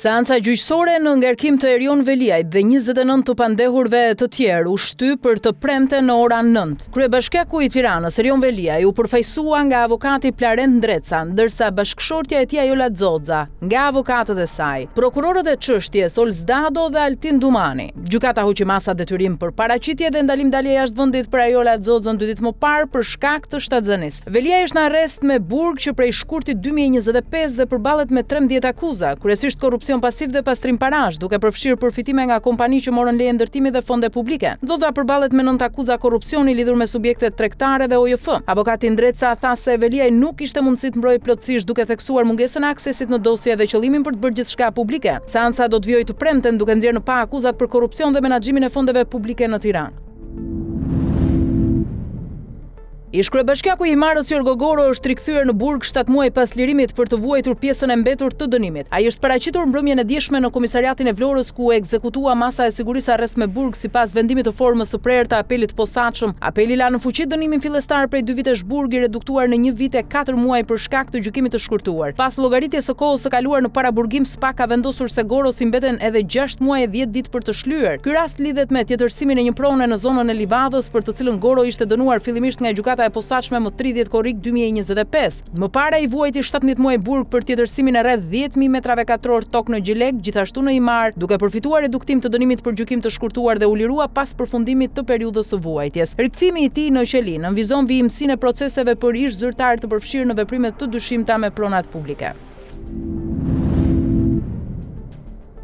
Seanca gjyqësore në ngarkim të Erion Veliajt dhe 29 të pandehurve të tjerë u shty për të premte në orën 9. Kryebashkiaku i Tiranës, Erion Veliaj, u përfaqësua nga avokati Plarent Ndreca, ndërsa bashkëshortja e tij Ajola Xoxa nga avokatët e saj. Prokurorët e çështjes Olz Dado dhe Altin Dumani. Gjykata hoqi masa detyrim për paraqitje dhe ndalim dalje jashtë vendit për Ajola Xoxën 2 ditë më parë për shkak të shtatzanisë. Veliaj është në arrest me burg që prej shkurtit 2025 dhe përballet me 13 akuza, kryesisht korrupsion pasiv dhe pastrim parash, duke përfshirë përfitime nga kompani që morën leje ndërtimi dhe fonde publike. Xoxa përballet me 9 akuza korrupsioni lidhur me subjektet tregtare dhe OJF. Avokati Ndreca tha se Veliaj nuk kishte mundësi të mbrojë plotësisht duke theksuar mungesën e aksesit në dosje dhe qëllimin për të bërë gjithçka publike. Seanca do të vijojë të premten duke nxjerrë në pa akuzat për korrupsion dhe menaxhimin e fondeve publike në Tiranë. Ish kryebashkiaku i Himarës Jorgo Goro është rikthyer në burg 7 muaj pas lirimit për të vuajtur pjesën e mbetur të dënimit. Ai është paraqitur mbrëmjen e dieshme në komisariatin e Vlorës ku ekzekutua masa e sigurisë arrest me burg sipas vendimit të formës së prerë të apelit të posaçëm. Apeli la në fuqi dënimin fillestar prej 2 vitesh burg i reduktuar në 1 vit e 4 muaj për shkak të gjykimit të shkurtuar. Pas llogaritjes së kohës së kaluar në paraburgim, SPA ka vendosur se Goro si mbeten edhe 6 muaj e 10 ditë për të shlyer. Ky rast lidhet me tjetërsimin e një prone në zonën e Livadhës për të cilën Goro ishte dënuar fillimisht nga gjykata e posaçme më 30 korrik 2025. Më para i vuajti 17 muaj burg për tjetërsimin e rreth 10.000 metrave katror tokë në Gjilek, gjithashtu në Himar, duke përfituar reduktim të dënimit për gjykim të shkurtuar dhe u lirua pas përfundimit të periudhës së vuajtjes. Rikthimi i tij në qeli nënvizon vijimsinë e proceseve për ish zyrtar të përfshirë në veprime të dyshimta me pronat publike.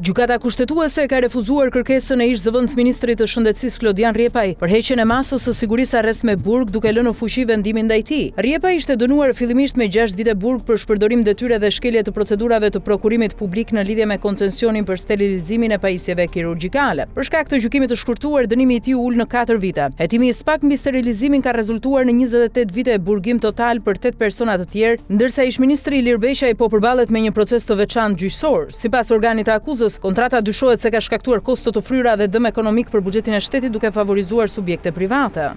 Gjykata kushtetuese ka refuzuar kërkesën e ish zëvendës ministrit të shëndetësisë Klodian Rjepaj për heqjen e masës së sigurisë arrest me burg duke lënë në fuqi vendimin ndaj tij. Rjepaj ishte dënuar fillimisht me 6 vite burg për shpërdorim detyre dhe shkelje të procedurave të prokurimit publik në lidhje me koncesionin për sterilizimin e pajisjeve kirurgjikale. Për shkak të gjykimit të shkurtuar, dënimi i tij u ul në 4 vite. Hetimi i SPAK mbi sterilizimin ka rezultuar në 28 vite e burgim total për 8 persona të tjerë, ndërsa ish ministri Ilir Beqaj po përballet me një proces të veçantë gjyqësor. Sipas organit të akuzës, kontrata dyshohet se ka shkaktuar kosto të fryera dhe dëm ekonomik për buxhetin e shtetit duke favorizuar subjekte private.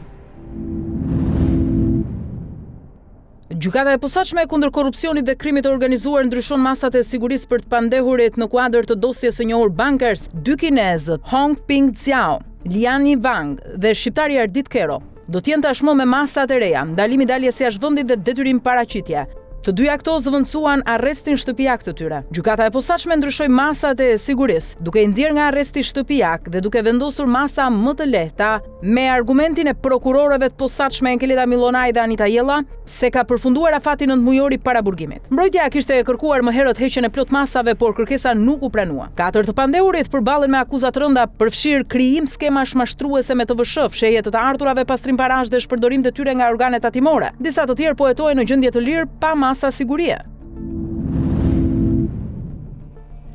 Gjykata e posaçme kundër korrupsionit dhe krimit të organizuar ndryshon masat e sigurisë për të pandehurit në kuadër të dosjes së njohur bankers, dy kinezët, Hong Ping Xiao, Lian Wang dhe shqiptari Ardit Kero. Do të jenë tashmë me masat e reja, ndalimi daljes jashtë vendit dhe detyrim paraqitje. Të dyja këto zëvendësuan arrestin shtëpiak të tyre. Gjykata e posaçme ndryshoi masat e sigurisë, duke i nxjerrë nga arresti shtëpiak dhe duke vendosur masa më të lehta me argumentin e prokurorëve të posaçme Enkeleta Milonaj dhe Anita Jella se ka përfunduar afati 9 mujor i paraburgimit. Mbrojtja kishte kërkuar më herët heqjen e plot masave, por kërkesa nuk u pranua. 4 të pandehurit përballen me akuza të rënda, përfshir krijim skemash mashtruese me TVSH, fshehje të ardhurave pastrim parash dhe shpërdorim detyre nga organet tatimore. Disa të tjerë po hetohen në gjendje të lirë pa masa sigurie.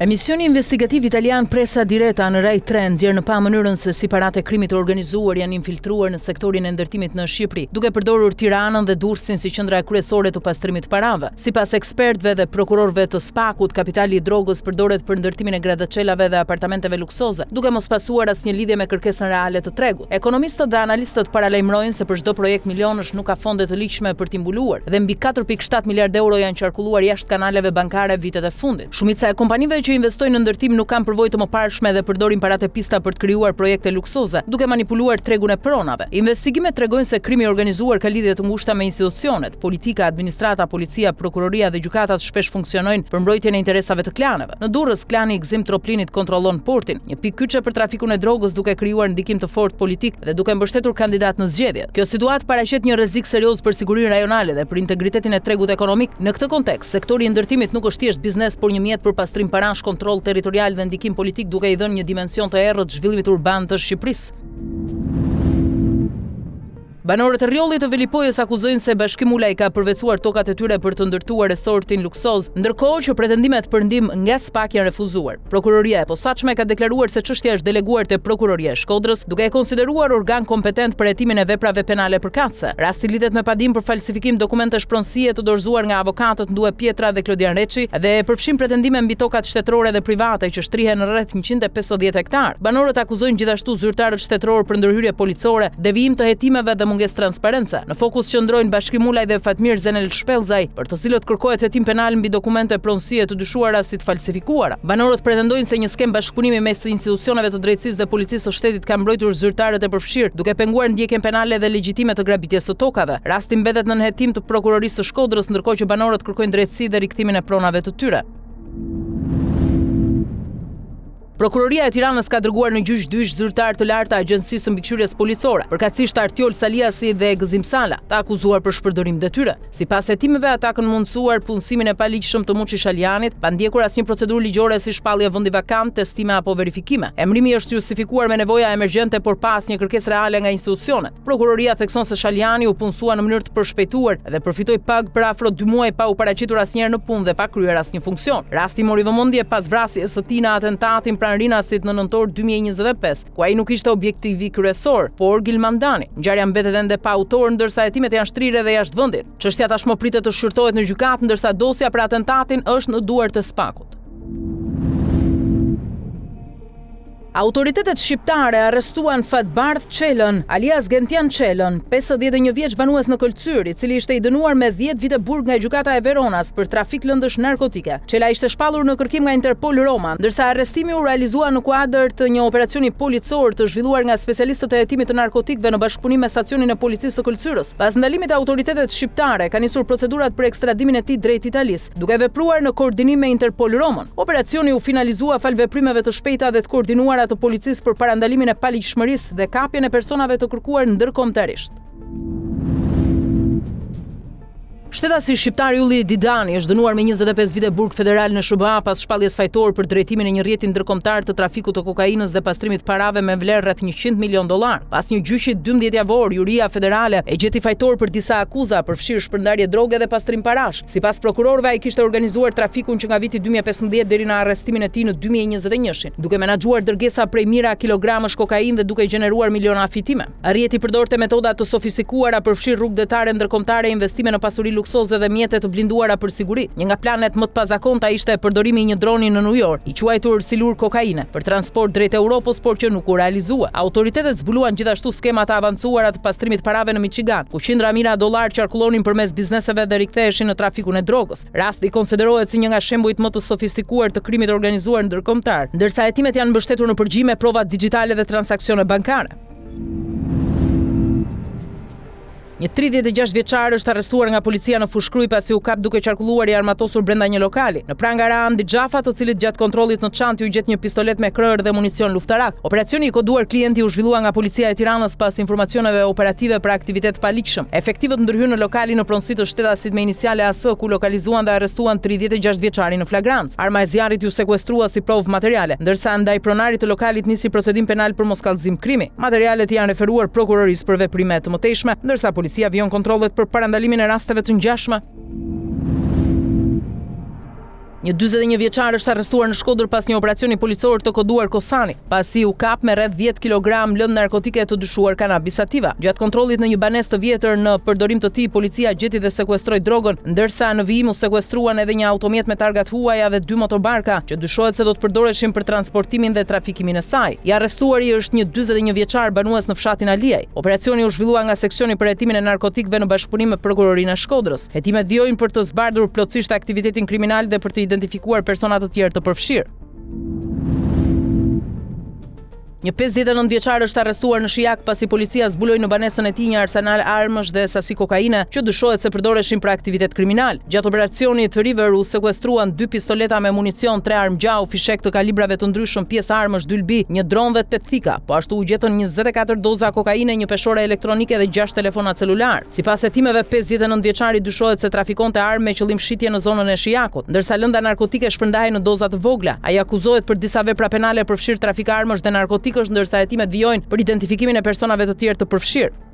Emisioni investigativ italian Presa Direta në Rai 3 nxjerr në pa mënyrën se si paratë e krimit të organizuar janë infiltruar në sektorin e ndërtimit në Shqipëri, duke përdorur Tiranën dhe Durrësin si qendra kryesore të pastrimit të parave. Sipas ekspertëve dhe prokurorëve të SPAK-ut, kapitali i drogës përdoret për ndërtimin e gradaçelave dhe apartamenteve luksoze, duke mos pasuar asnjë lidhje me kërkesën reale të tregut. Ekonomistët dhe analistët paralajmërojnë se për çdo projekt milionësh nuk ka fonde të ligjshme për t'i mbuluar dhe mbi 4.7 miliardë euro janë qarkulluar jashtë kanaleve bankare vitet e fundit. Shumica e kompanive që investojnë në ndërtim nuk kanë përvojë të mëparshme dhe përdorin paratë pista për të krijuar projekte luksoze, duke manipuluar tregun e pronave. Investigimet tregojnë se krimi i organizuar ka lidhje të ngushta me institucionet. Politika, administrata, policia, prokuroria dhe gjykatat shpesh funksionojnë për mbrojtjen e interesave të klaneve. Në Durrës, klani i Gzim Troplinit kontrollon portin, një pikë kyçe për trafikun e drogës, duke krijuar ndikim të fortë politik dhe duke mbështetur kandidat në zgjedhjet. Kjo situatë paraqet një rrezik serioz për sigurinë rajonale dhe për integritetin e tregut ekonomik. Në këtë kontekst, sektori i ndërtimit nuk është thjesht biznes, por një mjet për pastrim parash, kontroll territorial dhe ndikim politik, duke i dhënë një dimension të errët zhvillimit urban të Shqipërisë. Banorët e rrjollit të Velipojës akuzojnë se Bashkim Ulaj ka përvecuar tokat e tyre për të ndërtuar resortin luksoz, ndërkohë që pretendimet për ndihmë nga SPAK janë refuzuar. Prokuroria e posaçme ka deklaruar se çështja është deleguar te Prokuroria e Shkodrës, duke e konsideruar organ kompetent për hetimin e veprave penale përkatëse. Rasti lidhet me padim për falsifikim dokumentesh pronësie të dorëzuar nga avokatët Ndue Pietra dhe Klodian Reçi dhe përfshin pretendime mbi tokat shtetërore dhe private që shtrihen në rreth 150 hektar. Banorët akuzojnë gjithashtu zyrtarët shtetëror për ndërhyrje policore, devijim të hetimeve dhe mungesë transparence. Në fokus qëndrojnë Bashkim Ulaj dhe Fatmir Zenel Shpellzaj, për të cilët kërkohet hetim penal mbi dokumente pronësie të dyshuara si të falsifikuara. Banorët pretendojnë se një skem bashkëpunimi mes institucioneve të drejtësisë dhe policisë së shtetit ka mbrojtur zyrtarët e përfshirë, duke penguar ndjekjen penale dhe legjitime të grabitjes së tokave. Rasti mbetet në hetim të prokurorisë së Shkodrës, ndërkohë që banorët kërkojnë drejtësi dhe rikthimin e pronave të tyre. Prokuroria e Tiranës ka dërguar në gjyq dy zyrtar të lartë të Agjencisë së Mbikëqyrjes Policore, përkatësisht Artiol Saliasi dhe Gëzim Sala, të akuzuar për shpërdorim detyre. Sipas hetimeve, ata kanë mundësuar punësimin e paligjshëm të Muçi Shalianit, pa ndjekur asnjë procedurë ligjore si shpallje vendi vakant, testime apo verifikime. Emrimi është justifikuar me nevoja emergjente por pa asnjë kërkesë reale nga institucionet. Prokuroria thekson se Shaliani u punësua në mënyrë të përshpejtuar dhe përfitoi pagë për afro 2 muaj pa u paraqitur asnjëherë në punë dhe pa kryer asnjë funksion. Rasti mori vëmendje pas vrasjes së tij në atentatin Rinasit në nëntor 2025, ku ai nuk ishte objektivi kryesor, por Gilmandani. Ngjarja mbetet ende pa autor, ndërsa hetimet janë shtrirë dhe jashtë vendit. Çështja tashmë pritet të shqyrtohet në gjykatë, ndërsa dosja për atentatin është në duart e SPAK-ut. Autoritetet shqiptare arrestuan Fatbardh Çelën, alias Gentian Çelën, 51 vjeç banues në Këlcyr, i cili ishte i dënuar me 10 vite burg nga gjykata e Veronas për trafik lëndësh narkotike. Çela ishte shpallur në kërkim nga Interpol Roma, ndërsa arrestimi u realizua në kuadër të një operacioni policor të zhvilluar nga specialistët e hetimit të narkotikëve në bashkëpunim me stacionin e policisë së Këlcyrës. Pas ndalimit, autoritetet shqiptare kanë nisur procedurat për ekstradimin e tij drejt Italisë, duke vepruar në koordinim me Interpol Romën. Operacioni u finalizua fal veprimeve të shpejta dhe të koordinuara të policisë për parandalimin e paligjshmërisë dhe kapjen e personave të kërkuar ndërkombëtarisht. Shtetasi shqiptar Ylli Didani është dënuar me 25 vite burg federal në SBA pas shpalljes fajtore për drejtimin e një rrjeti ndërkombëtar të trafikut të kokainës dhe pastrimit parave me vlerë rreth $100 milion. Pas një gjyqi 12 javor, juria federale e gjeti fajtor për disa akuza përfshirë shpërndarje droge dhe pastrim parash. Sipas prokurorëve, ai kishte organizuar trafikun që nga viti 2015 deri në arrestimin e tij në 2021, duke menaxhuar dërgesa prej mijëra kilogramësh kokainë dhe duke gjeneruar miliona fitime. Rrjeti përdorte metoda të sofistikuara përfshirë rrugë detare ndërkombëtare, investime në pasuri luksoze dhe mjete të blinduara për siguri. Një nga planet më të pazakonta ishte përdorimi i një droni në New York, i quajtur silur kokaine, për transport drejt Europës, por që nuk u realizua. Autoritetet zbuluan gjithashtu skema të avancuara të pastrimit parave në Michigan, ku qindra mijëra dollar qarkullonin përmes bizneseve dhe riktheheshin në trafikun e drogës. Rasti konsiderohet si një nga shembujt më të sofistikuar të krimit organizuar ndërkombëtar, ndërsa hetimet janë mbështetur në përgjigje me prova digjitale dhe transaksione bankare. Një 36 vjeçar është arrestuar nga policia në Fushkruj pasi u kap duke qarkulluar i armatosur brenda një lokali. Në Prangara Andi Xhafa, të cilit gjatë kontrollit në çantë u gjet një pistolet me kryer dhe municion luftarak. Operacioni i koduar klienti u zhvillua nga policia e Tiranës pas informacioneve operative për aktivitet paligjshëm. Efektivët ndërhyrën në lokalin në pronësi të shtetasit me iniciale AS, ku lokalizuan dhe arrestuan 36 vjeçarin në flagrancë. Arma e zjarrit u sekuestrua si provë materiale, ndërsa ndaj pronarit të lokalit nisi procedim penal për moskallëzim krimi. Materialet janë referuar prokurorisë për veprime të mëtejshme, ndërsa policia vion kontrollet për parandalimin e rasteve të ngjashme. Një 41 vjeçar është arrestuar në Shkodër pas një operacioni policor të koduar Kosani, pasi u kap me rreth 10 kg lëndë narkotike të dyshuar kanabis sativa. Gjatë kontrollit në një banesë të vjetër në përdorim të tij, policia gjeti dhe sekuestroi drogën, ndërsa në vijim u sekuestruan edhe një automjet me targat huaja dhe 2 motorbarka, që dyshohet se do të përdoreshin për transportimin dhe trafikimin e saj. I arrestuari është një 41 vjeçar banues në fshatin Aliaj. Operacioni u zhvillua nga seksioni për hetimin e narkotikëve në bashkëpunim me prokurorinë e Shkodrës. Hetimet vijojnë për të zbardhur plotësisht aktivitetin kriminal dhe për të identifikuar persona të tjerë të përfshirë. Një 59 vjeçar është arrestuar në Shijak pasi policia zbuloi në banesën e tij një arsenal armësh dhe sasi kokaine që dyshohet se përdoreshin për aktivitet kriminal. Gjatë operacionit River u sekuestruan 2 pistoleta me municion, 3 armë gjau, fishek të kalibrave të ndryshëm, pjesë armësh, 2 lbi, një dron dhe 8 thika. Po ashtu u gjetën 24 doza kokaine, një peshore elektronike dhe 6 telefona celular. Sipas hetimeve, 59 vjeçari dyshohet se trafikonte armë me qëllim shitje në zonën e Shijakut, ndërsa lënda narkotike shpërndahej në doza të vogla. Ai akuzohet për disa vepra penale përfshirë trafik armësh dhe narkotikë, ndërsa hetimet vijojnë për identifikimin e personave të tjerë të përfshirë.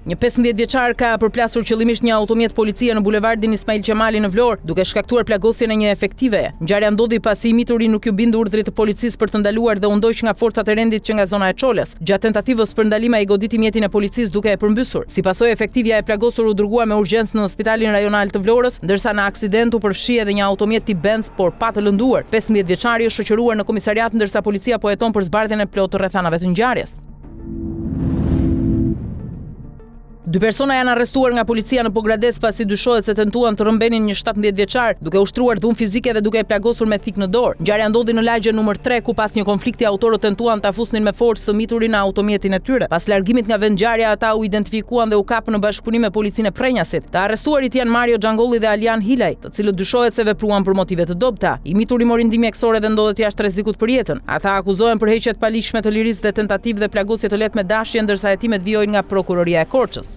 Një 15 vjeçar ka përplasur qëllimisht një automjet policie në bulevardin Ismail Qemali në Vlorë, duke shkaktuar plagosjen e një efektiveje. Ngjarja ndodhi pasi i mituri nuk ju bindu urdhrit të policisë për të ndaluar dhe u ndoq nga forcat e rendit që nga zona e Çolës. Gjatë tentativës për ndalim, ai goditi mjetin e policisë duke e përmbysur. Si pasojë, efektivja e plagosur u dërguar me urgjencë në spitalin rajonal të Vlorës, ndërsa në aksident u përfshi edhe një automjet tip Benz, por pa të lënduar. 15 vjeçari është shoqëruar në komisariat, ndërsa policia po heton për zbardhjen e plotë të rrethanave të ngjarjes. 2 persona janë arrestuar nga policia në Pogradec pasi dyshohet se tentuan të rrëmbenin një 17 vjeçar duke ushtruar dhunë fizike dhe duke e plagosur me thik në dorë. Ngjarja ndodhi në lagje numër 3 ku pas një konflikti autorët tentuan ta fusnin me forcë të miturin në automjetin e tyre. Pas largimit nga vendngjarja ata u identifikuan dhe u kapën në bashkëpunim me policinë e Prenjasit. Të arrestuarit janë Mario Xhangolli dhe Alian Hilaj, të cilët dyshohet se vepruan për motive të dobta. I mituri mori ndihmë mjekësore dhe ndodhet jashtë rrezikut për jetën. Ata akuzohen për heqje të palishme të lirisë dhe tentativë dhe plagosje të lehtë me dashje, ndërsa hetimet vijojnë nga prokuroria e Korçës.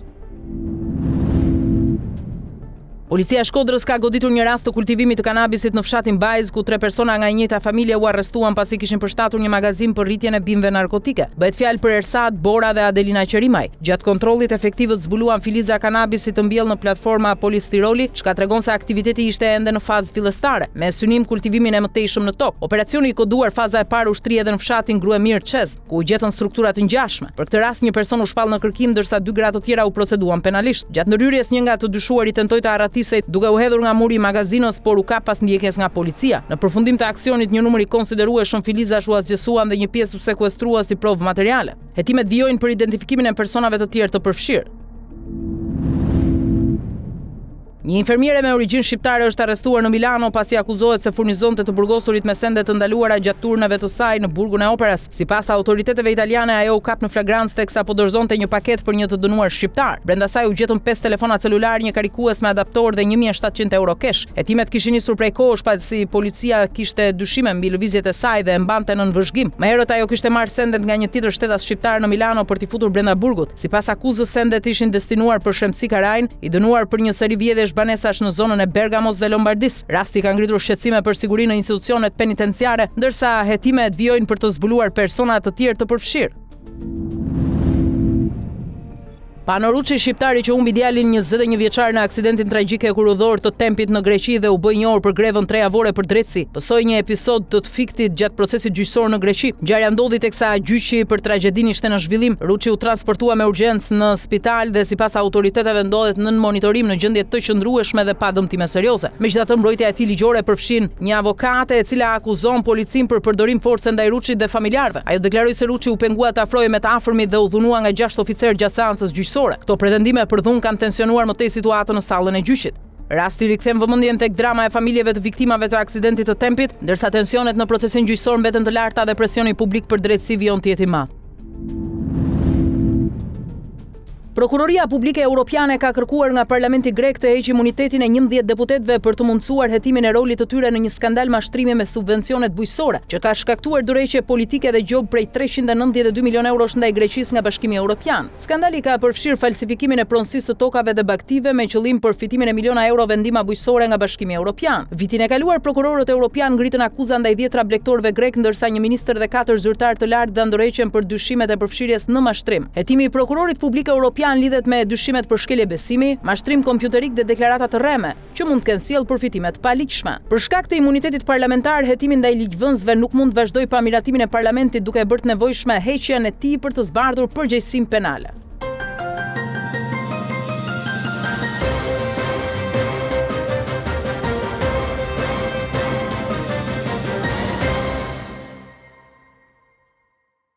Policia e Shkodrës ka goditur një rast të kultivimit të kanabisit në fshatin Bajz, ku 3 persona nga e njëjta familje u arrestuan pasi kishin përshtatur një magazin për rritjen e bimëve narkotike. Bëhet fjalë për Ersad, Bora dhe Adelina Qerimaj. Gjatë kontrollit efektivët zbuluan filiza kanabisit të mbjellë në platforma polistiroli, çka tregon se aktiviteti ishte ende në fazë fillestare, me synim kultivimin e mëtejshëm në tokë. Operacioni i koduar faza e parë ushtri edhe në fshatin Gruemir Çez, ku u gjetën struktura të ngjashme. Për këtë rast një person u shpall në kërkim ndërsa 2 gra të tjera u proceduan penalisht. Gjatë ndërhyrjes një nga të dyshuarit tentoi të duke u hedhur nga muri i magazinës, por u kap pas ndjekjes nga policia. Në përfundim të aksionit një numër i konsiderueshëm filizash u asgjësuan dhe një pjesë u sekuestrua si provë materiale. Hetimet vijojnë për identifikimin e personave të tjerë të përfshirë. Një infermiere me origjinë shqiptare është arrestuar në Milano pasi akuzohet se furnizonte të burgosurit me sende të ndaluara gjatë turneve të saj në burgun e operas. Sipas autoriteteve italiane, ajo u kap në flagrancë teksa po dorëzonte një paketë për një të dënuar shqiptar. Brenda saj u gjetën 5 telefona celular, një karikues me adaptor dhe 1700 euro kesh. Hetimet kishin nisur prej kohësh pasi policia kishte dyshime mbi lëvizjet e saj dhe e mbante nën vëzhgim. Më herët ajo kishte marrë sendet nga një tjetër shtetas shqiptar në Milano për t'i futur brenda burgut. Sipas akuzës, sendet ishin destinuar për Shemsi Karajin, i dënuar për një seri vjedhjesh banesash në zonën e Bergamos dhe Lombardis. Rasti ka ngritur shqetësime për sigurinë në institucionet penitenciare, ndërsa hetimet vijojnë për të zbuluar persona të tjerë të përfshirë. Pano Ruçi, shqiptari që humbi djalin 21 vjeçar në aksidentin tragjik e kurudhor të Tempit në Greqi dhe u bë njohur për grevën 3 javore për drejtësi, pësoi një episod të fiktit gjatë procesit gjyqësor në Greqi. Ngjarja ndodhi teksa gjyqi për tragjedinë ishte në zhvillim. Ruçi u transportua me urgjencë në spital dhe sipas autoriteteve ndodhet nën monitorim në gjendje të qëndrueshme dhe pa dëmtime serioze. Megjithatë, mbrojtja e tij ligjore përfshin një avokate e cila akuzon policinë për përdorim force ndaj Ruçit dhe familjarëve. Ajo deklaroi se Ruçi u pengua të afrohej me të afërmit dhe u dhunua nga 6 oficerë gjatë seancës gjyqësore. Këto pretendime për dhunë kanë tensionuar më tej situatën në sallën e gjyqit. Rasti rikthen vëmendjen tek drama e familjeve të viktimave të aksidentit të Tempit, ndërsa tensionet në procesin gjyqësor mbeten të larta dhe presioni publik për drejtësi vjen të jetë i madh. Prokuroria Publike Europiane ka kërkuar nga Parlamenti grek të heqë imunitetin e 11 deputetëve për të mundësuar hetimin e rolit të tyre në një skandal mashtrimi me subvencionet bujqësore, që ka shkaktuar dorëheqje politike dhe gjob prej 392 milion eurosh ndaj Greqisë nga Bashkimi Evropian. Skandali ka përfshirë falsifikimin e pronësisë të tokave dhe baktive me qëllim përfitimin e miliona euro vendima bujqësore nga Bashkimi Evropian. Vitin e kaluar prokurorët europian ngritën akuza ndaj 10 blegtorëve grek, ndërsa një ministër dhe 4 zyrtar të lartë dhan dorëheqjen për dyshimet e përfshirjes në mashtrim. Hetimi i prokurorit publik europian lidhet me dyshimet për shkelje besimi, mashtrim kompjuterik dhe deklarata të rreme, që mund të kenë sjellë përfitime të paligjshme. Për shkak të imunitetit parlamentar, hetimi ndaj ligjvënësve nuk mund të vazhdojë pa miratimin e parlamentit, duke bërë të nevojshme heqjen e tij për të zbardhur përgjegjësinë penale.